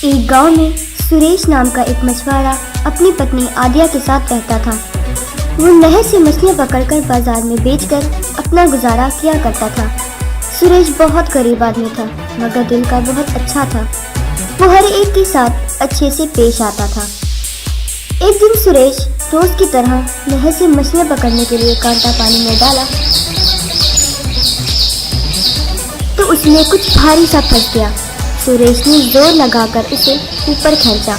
एक गांव में सुरेश नाम का एक मछुआरा अपनी पत्नी आदिया के साथ रहता था। वो नहर से मछलियां पकड़कर बाजार में बेचकर अपना गुजारा किया करता था। सुरेश बहुत गरीब आदमी था, मगर दिल का बहुत अच्छा था। वो हर एक के साथ अच्छे से पेश आता था। एक दिन सुरेश रोज की तरह नहर से मछलियां पकड़ने के लिए कांटा पानी में डाला तो उसमें कुछ भारी सा फंस गया। सुरेश ने जोर लगाकर उसे ऊपर खींचा।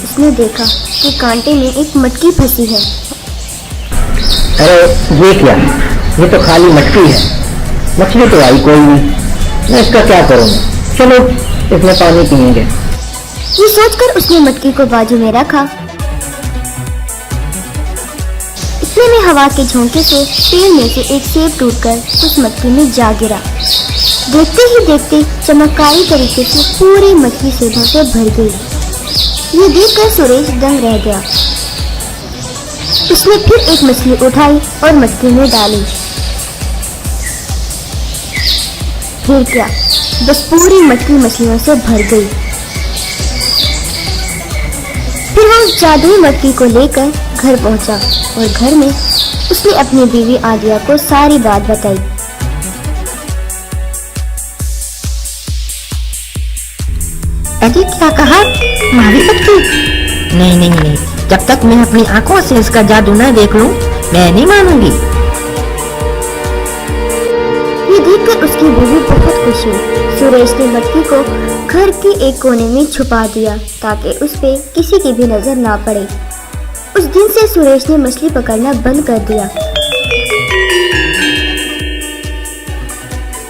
उसने देखा कि कांटे में एक मटकी फंसी है। अरे ये क्या? ये तो खाली मटकी है, मछली तो आई कोई नहीं। मैं इसका क्या करूँगा? चलो इसमें पानी पिएंगे। ये सोचकर उसने मटकी को बाजू में रखा। इतने में हवा के झोंके से पेड़ में से एक सेब टूटकर उस मटकी में जा गिरा। देखते ही देखते चमत्कारी तरीके से पूरी मटकी सेबों से भर गई। ये देखकर सुरेश दंग रह गया। उसने फिर एक मछली उठाई और मटकी में डाली। फिर क्या, बस पूरी मटकी मछलियों से भर गई। फिर वो उस जादुई मटकी को लेकर घर पहुंचा और घर में उसने अपनी बीवी आदिया को सारी बात बताई। अजी क्या कहा? मारी मटकी? नहीं नहीं नहीं, जब तक मैं अपनी आंखों से इसका जादू न देख लूं, मैं नहीं मानूंगी। ये देखकर उसकी बीवी बहुत खुश हुई। सुरेश ने मटकी को घर के एक कोने में छुपा दिया ताकि उस पे किसी की भी नजर ना पड़े। उस दिन से सुरेश ने मछली पकड़ना बंद कर दिया।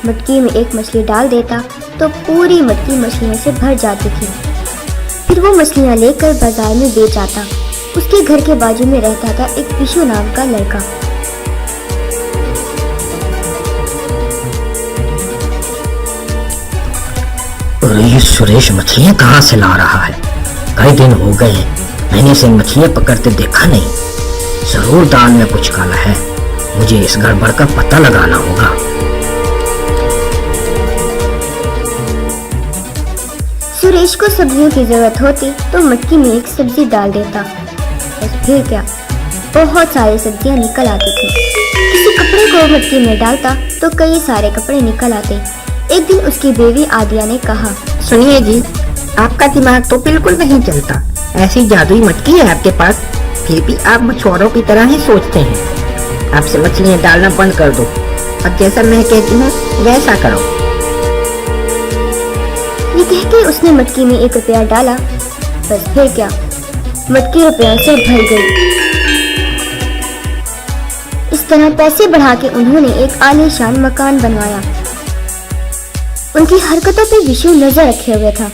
मटकी में एक मछली डाल देता तो पूरी मटकी मछलियों से भर जाती थी। फिर वो मछलियां लेकर बाजार में बेच आता। उसके घर के बाजू में रहता था एक विशु नाम का लड़का। और ये सुरेश मछलियाँ कहाँ से ला रहा है? कई दिन हो गए हैं मैंने इसे मछलियाँ पकड़ते देखा नहीं। जरूर दाल में कुछ काला है। मुझे इस गड़बड़ का पता लगाना होगा। सुरेश को सब्जियों की जरूरत होती तो मटकी में एक सब्जी डाल देता। और फिर क्या, बहुत सारी सब्जियां निकल आती थी। किसी कपड़े को मटकी में डालता तो कई सारे कपड़े निकल आते। एक दिन उसकी बीवी आदिया ने कहा, सुनिए जी, आपका दिमाग तो बिल्कुल नहीं चलता। ऐसी जादुई मटकी है आपके पास, फिर भी आप मछुआरों की तरह ही सोचते हैं। आपसे मछलियाँ डालना बंद कर दो और जैसा मैं कहती हूँ वैसा करो। ये कहकर उसने मटकी में 1 रुपया डाला। बस फिर क्या, मटकी रुपयों से भर गई। इस तरह पैसे बढ़ा के उन्होंने एक आलीशान मकान बनवाया। उनकी हरकतों पे विशु नजर रखे हुए था।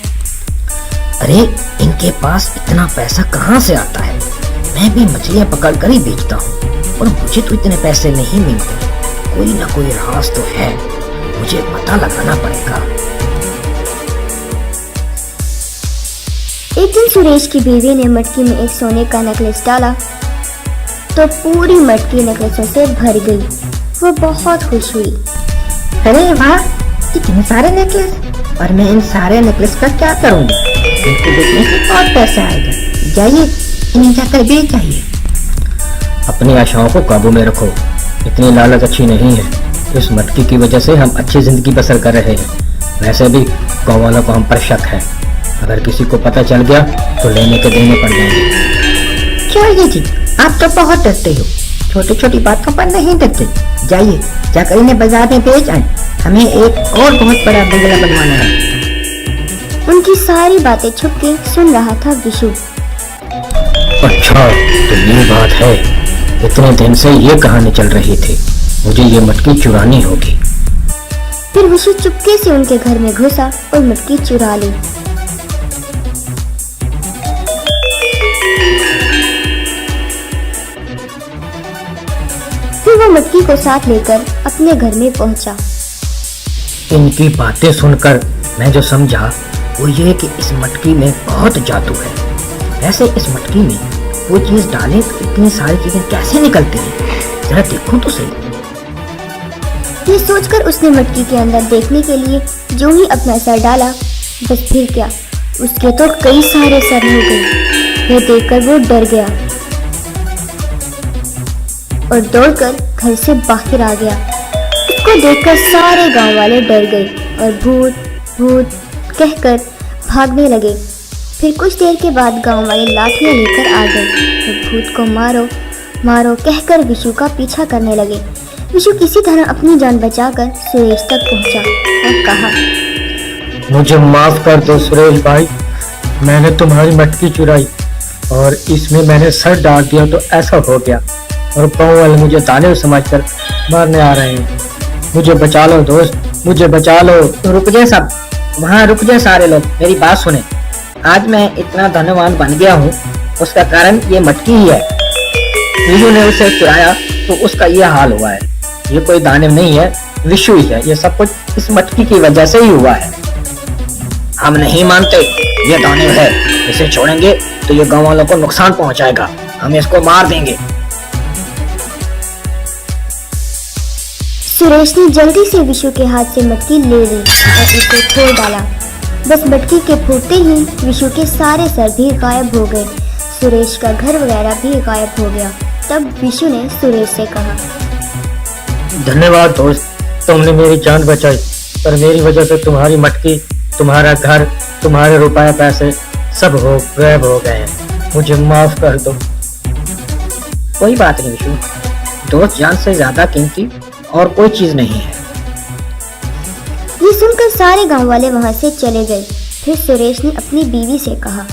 अरे इनके पास इतना पैसा कहाँ से आता है? मैं भी मछलियाँ पकड़ कर ही बेचता हूँ और मुझे तो इतने पैसे नहीं मिलते। कोई ना कोई राज तो है, मुझे पता लगाना पड़ेगा। एक दिन सुरेश की बीवी ने मटकी में एक सोने का नेकलेस डाला तो पूरी मटकी नेकलेसों से भर गई। वो बहुत खुश हुई। अरे वाह, इतने सारे नेकलेस! और मैं इन सारे नेकलेस का क्या करूँगी? इनको बेचने से बहुत पैसा आएगा। जाइए इन्हें जाकर बेच आइए। अपनी आशाओं को काबू में रखो। इतनी लालच अच्छी नहीं है। इस मटकी की वजह से हम अच्छी जिंदगी बसर कर रहे हैं। वैसे भी गाँव वालों को हम पर शक है। अगर किसी को पता चल गया तो लेने के देने पड़ जाएंगे। क्यों ये जी, आप तो बहुत डरते हो। छोटी छोटी बातों पर नहीं डरते। जाइए जाकर इन्हें बाजार में बेच आए। हमें एक और बहुत बड़ा बंगला बनवाना है। उनकी सारी बातें छुप के सुन रहा था विशु। अच्छा तो ये बात है। इतने दिन से ये कहानी चल रही थी। मुझे ये मटकी चुरानी होगी। फिर विशु चुपके से उनके घर में घुसा और मटकी चुरा ली। फिर वो मटकी को साथ लेकर अपने घर में पहुंचा। इनकी बातें सुनकर मैं जो समझा वो ये कि इस मटकी में बहुत जादू है। वैसे इस मटकी में वो चीज डालें तो इतनी सारी चीजें कैसे निकलती हैं? जरा देखूं तो सही। ये सोचकर उसने मटकी के अंदर देखने के लिए जो ही अपना सर डाला, बस फिर क्या, उसके तो कई सारे सर हो गए। यह देखकर वो डर गया और दौड़कर घर से बाहर आ गया। उसको देखकर सारे गांव वाले डर गए और भूत भूत कहकर भागने लगे। फिर कुछ देर के बाद गांव वाले लाठियां लेकर आ गए और भूत को मारो मारो कहकर विशु का पीछा करने लगे। विशु किसी तरह अपनी जान बचाकर सुरेश तक पहुंचा और कहा, मुझे माफ कर दो सुरेश भाई, मैंने तुम्हारी मटकी चुराई और इसमें मैंने सर डाल दिया तो ऐसा हो गया और गाँव वाले मुझे दानव समझकर मारने आ रहे हैं। मुझे बचा लो दोस्त, मुझे बचा लो। तो रुक जाए सब, वहाँ रुक जाए सारे लोग, मेरी बात सुने। आज मैं इतना धनवान बन गया हूँ, उसका कारण ये मटकी ही है। विशु ने उसे चुराया तो उसका ये हाल हुआ है। ये कोई दानव नहीं है, विशु ही है। ये सब कुछ इस मटकी की वजह से ही हुआ है। हम नहीं मानते ये दानव है, इसे छोड़ेंगे तो ये गाँव वालों को नुकसान पहुंचाएगा, हम इसको मार देंगे। सुरेश ने जल्दी से विशु के हाथ से मटकी ले ली और उसे फोड़ डाला। बस मटकी के फूटते ही विशु के सारे सर भी गायब हो गए। सुरेश का घर वगैरह भी गायब हो गया। तब विशु ने सुरेश से कहा, धन्यवाद दोस्त, तुमने मेरी जान बचाई, पर मेरी वजह से तुम्हारी मटकी, तुम्हारा घर, तुम्हारे रुपए पैसे सब गायब हो गए हैं। मुझे माफ कर दो। कोई बात नहीं विशु, दोस्त जान से ज्यादा कीमती और कोई चीज नहीं है। ये सुनकर सारे गांव वाले वहां से चले गए। फिर सुरेश ने अपनी बीवी से कहा,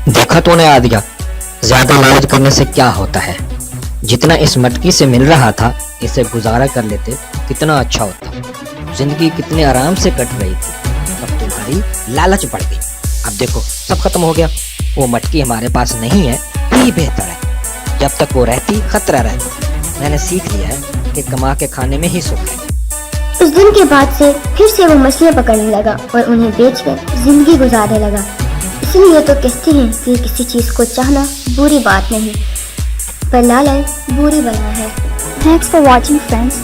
देखा तूने आदिया, ज्यादा लालच करने से क्या होता है। जितना इस मटकी से मिल रहा था, इसे गुजारा कर लेते कितना अच्छा होता। जिंदगी कितने आराम से कट रही थी। अब तुम्हारी लालच बढ़ गई। अब देखो सब खत्म हो गया। वो मटकी हमारे पास नहीं है, यही बेहतर है। जब तक वो रहती खतरा रहता। मैंने सीख लिया है कि कमा के खाने में ही सुख है। उस दिन के बाद से फिर से वो मछलियां पकड़ने लगा और उन्हें बेचकर जिंदगी गुजारने लगा। इसलिए तो कहते हैं कि किसी चीज को चाहना बुरी बात नहीं, पर लालच बुरी बला है। Thanks for watching friends.